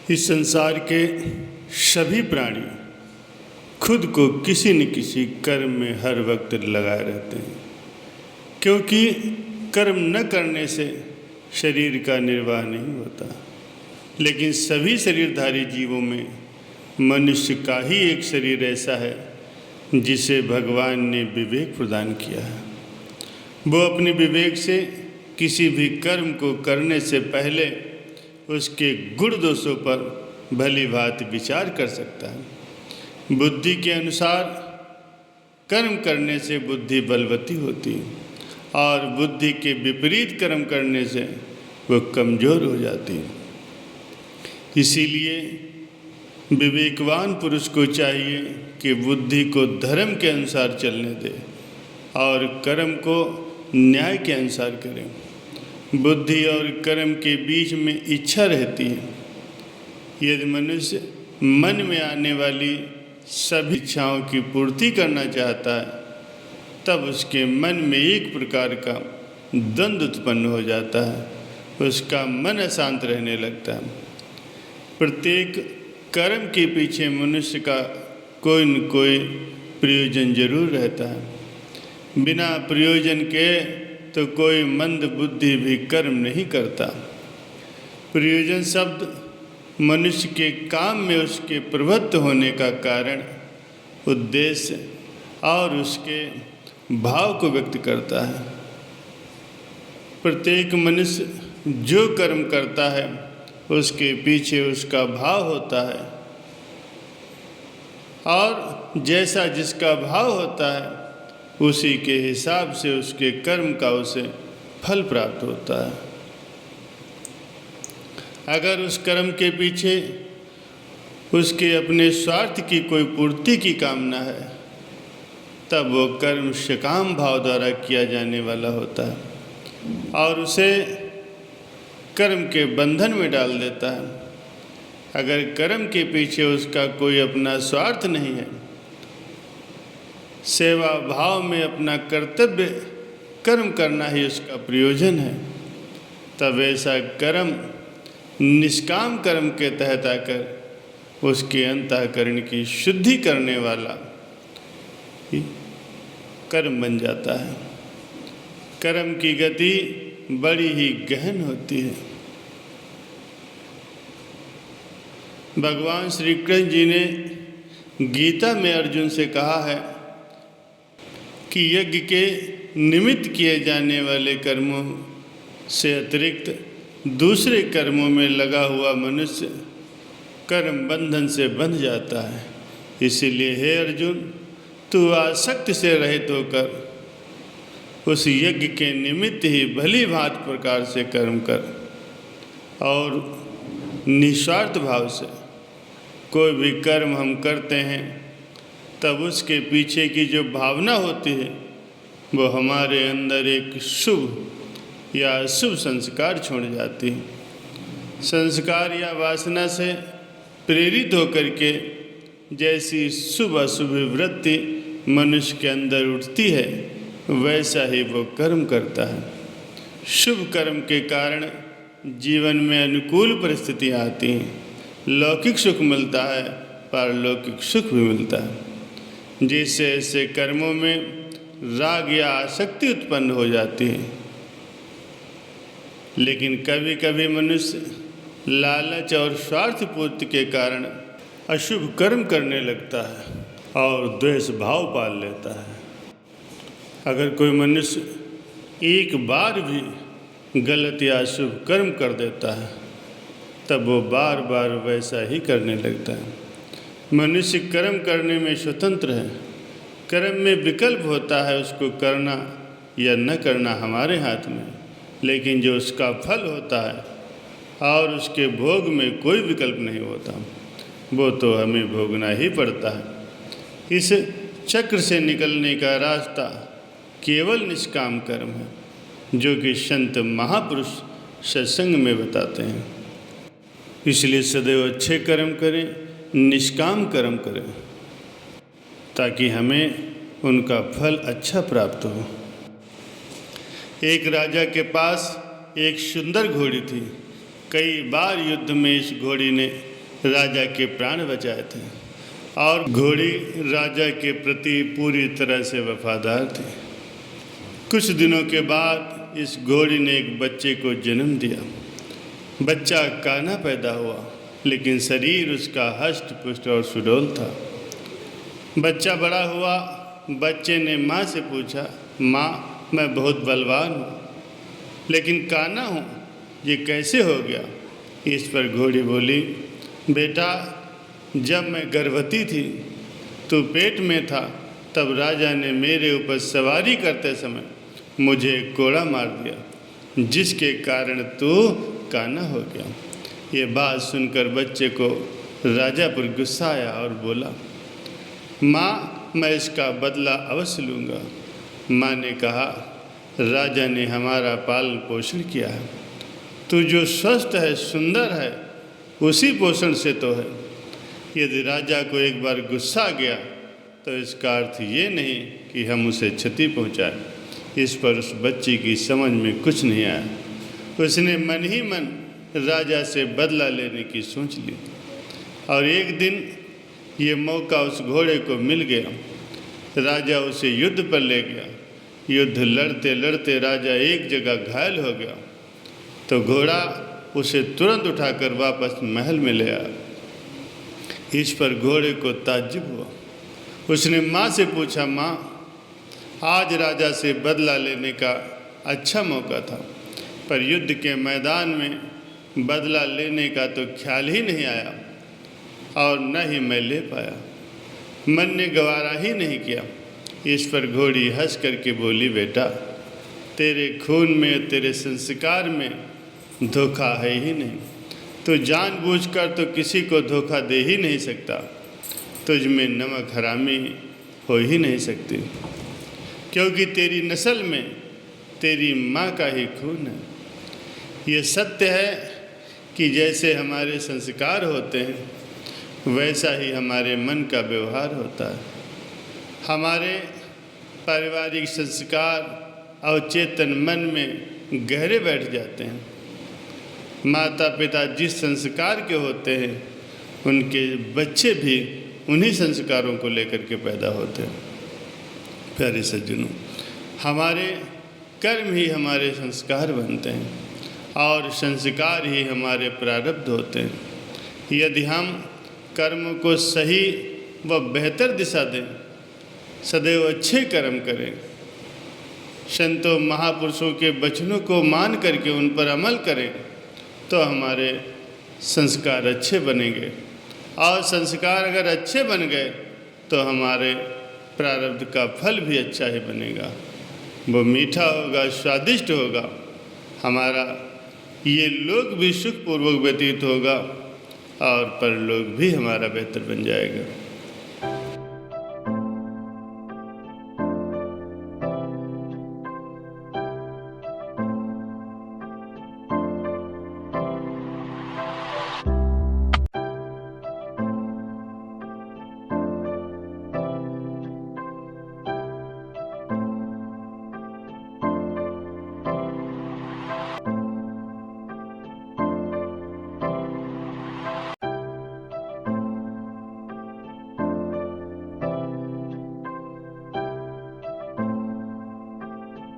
इस संसार के सभी प्राणी खुद को किसी न किसी कर्म में हर वक्त लगाए रहते हैं, क्योंकि कर्म न करने से शरीर का निर्वाह नहीं होता। लेकिन सभी शरीरधारी जीवों में मनुष्य का ही एक शरीर ऐसा है जिसे भगवान ने विवेक प्रदान किया है। वो अपने विवेक से किसी भी कर्म को करने से पहले उसके गुण दोषों पर भली भांति विचार कर सकता है। बुद्धि के अनुसार कर्म करने से बुद्धि बलवती होती है और बुद्धि के विपरीत कर्म करने से वो कमज़ोर हो जाती है। इसीलिए विवेकवान पुरुष को चाहिए कि बुद्धि को धर्म के अनुसार चलने दे और कर्म को न्याय के अनुसार करें। बुद्धि और कर्म के बीच में इच्छा रहती है। यदि मनुष्य मन में आने वाली सभी इच्छाओं की पूर्ति करना चाहता है, तब उसके मन में एक प्रकार का द्वंद्व उत्पन्न हो जाता है। उसका मन अशांत रहने लगता है। प्रत्येक कर्म के पीछे मनुष्य का कोई न कोई प्रयोजन जरूर रहता है। बिना प्रयोजन के तो कोई मंद बुद्धि भी कर्म नहीं करता। प्रयोजन शब्द मनुष्य के काम में उसके प्रवृत्त होने का कारण, उद्देश्य और उसके भाव को व्यक्त करता है। प्रत्येक मनुष्य जो कर्म करता है उसके पीछे उसका भाव होता है, और जैसा जिसका भाव होता है उसी के हिसाब से उसके कर्म का उसे फल प्राप्त होता है। अगर उस कर्म के पीछे उसके अपने स्वार्थ की कोई पूर्ति की कामना है, तब वो कर्म सकाम भाव द्वारा किया जाने वाला होता है और उसे कर्म के बंधन में डाल देता है। अगर कर्म के पीछे उसका कोई अपना स्वार्थ नहीं है, सेवा भाव में अपना कर्तव्य कर्म करना ही उसका प्रयोजन है, तब ऐसा कर्म निष्काम कर्म के तहत आकर उसके अंतःकरण की शुद्धि करने वाला कर्म बन जाता है। कर्म की गति बड़ी ही गहन होती है। भगवान श्री कृष्ण जी ने गीता में अर्जुन से कहा है कि यज्ञ के निमित्त किए जाने वाले कर्मों से अतिरिक्त दूसरे कर्मों में लगा हुआ मनुष्य कर्म बंधन से बंध जाता है। इसीलिए हे अर्जुन, तू आसक्ति से रहित होकर उस यज्ञ के निमित्त ही भली भांति प्रकार से कर्म कर और निस्वार्थ भाव से कोई भी कर्म हम करते हैं, तब उसके पीछे की जो भावना होती है वो हमारे अंदर एक शुभ या अशुभ संस्कार छोड़ जाती है। संस्कार या वासना से प्रेरित होकर के जैसी शुभ अशुभ वृत्ति मनुष्य के अंदर उठती है, वैसा ही वो कर्म करता है। शुभ कर्म के कारण जीवन में अनुकूल परिस्थितियाँ आती हैं। लौकिक सुख मिलता है, पारलौकिक सुख भी मिलता है। जिससे ऐसे कर्मों में राग या आसक्ति उत्पन्न हो जाती है। लेकिन कभी कभी मनुष्य लालच और स्वार्थ पूर्ति के कारण अशुभ कर्म करने लगता है और द्वेष भाव पाल लेता है। अगर कोई मनुष्य एक बार भी गलत या अशुभ कर्म कर देता है, तब वो बार बार वैसा ही करने लगता है। मनुष्य कर्म करने में स्वतंत्र है। कर्म में विकल्प होता है, उसको करना या न करना हमारे हाथ में। लेकिन जो उसका फल होता है और उसके भोग में कोई विकल्प नहीं होता, वो तो हमें भोगना ही पड़ता है। इस चक्र से निकलने का रास्ता केवल निष्काम कर्म है, जो कि संत महापुरुष सत्संग में बताते हैं। इसलिए सदैव अच्छे कर्म करें, निष्काम कर्म करें, ताकि हमें उनका फल अच्छा प्राप्त हो। एक राजा के पास एक सुंदर घोड़ी थी। कई बार युद्ध में इस घोड़ी ने राजा के प्राण बचाए थे और घोड़ी राजा के प्रति पूरी तरह से वफादार थी। कुछ दिनों के बाद इस घोड़ी ने एक बच्चे को जन्म दिया। बच्चा काना पैदा हुआ, लेकिन शरीर उसका हष्ट पुष्ट और सुडौल था। बच्चा बड़ा हुआ। बच्चे ने माँ से पूछा, माँ मैं बहुत बलवान हूँ, लेकिन काना हूँ, ये कैसे हो गया? इस पर घोड़ी बोली, बेटा जब मैं गर्भवती थी तो पेट में था, तब राजा ने मेरे ऊपर सवारी करते समय मुझे कोड़ा मार दिया, जिसके कारण तू काना हो गया। ये बात सुनकर बच्चे को राजा पर गुस्सा आया और बोला, माँ मैं इसका बदला अवश्य लूँगा। माँ ने कहा, राजा ने हमारा पालन पोषण किया है, तू जो स्वस्थ है सुंदर है उसी पोषण से तो है। यदि राजा को एक बार गुस्सा आ गया तो इसका अर्थ ये नहीं कि हम उसे क्षति पहुँचाएं। इस पर उस बच्ची की समझ में कुछ नहीं आया। उसने मन ही मन राजा से बदला लेने की सोच ली और एक दिन ये मौका उस घोड़े को मिल गया। राजा उसे युद्ध पर ले गया। युद्ध लड़ते लड़ते राजा एक जगह घायल हो गया तो घोड़ा उसे तुरंत उठाकर वापस महल में ले आया। इस पर घोड़े को ताज्जुब हुआ। उसने माँ से पूछा, माँ आज राजा से बदला लेने का अच्छा मौका था, पर युद्ध के मैदान में बदला लेने का तो ख्याल ही नहीं आया और न ही मैं ले पाया। मन ने गवारा ही नहीं किया। इस पर घोड़ी हंस करके बोली, बेटा तेरे खून में तेरे संस्कार में धोखा है ही नहीं। तो जानबूझकर तो किसी को धोखा दे ही नहीं सकता। तुझ में नमक हरामी हो ही नहीं सकती, क्योंकि तेरी नस्ल में तेरी माँ का ही खून है। ये सत्य है कि जैसे हमारे संस्कार होते हैं वैसा ही हमारे मन का व्यवहार होता है। हमारे पारिवारिक संस्कार अवचेतन मन में गहरे बैठ जाते हैं। माता पिता जिस संस्कार के होते हैं उनके बच्चे भी उन्हीं संस्कारों को लेकर के पैदा होते हैं। प्यारे सज्जनों, हमारे कर्म ही हमारे संस्कार बनते हैं और संस्कार ही हमारे प्रारब्ध होते हैं। यदि हम कर्म को सही व बेहतर दिशा दें, सदैव अच्छे कर्म करें, संतों महापुरुषों के वचनों को मान करके उन पर अमल करें, तो हमारे संस्कार अच्छे बनेंगे और संस्कार अगर अच्छे बन गए तो हमारे प्रारब्ध का फल भी अच्छा ही बनेगा। वो मीठा होगा, स्वादिष्ट होगा। हमारा ये लोक भी सुखपूर्वक व्यतीत होगा और परलोक भी हमारा बेहतर बन जाएगा।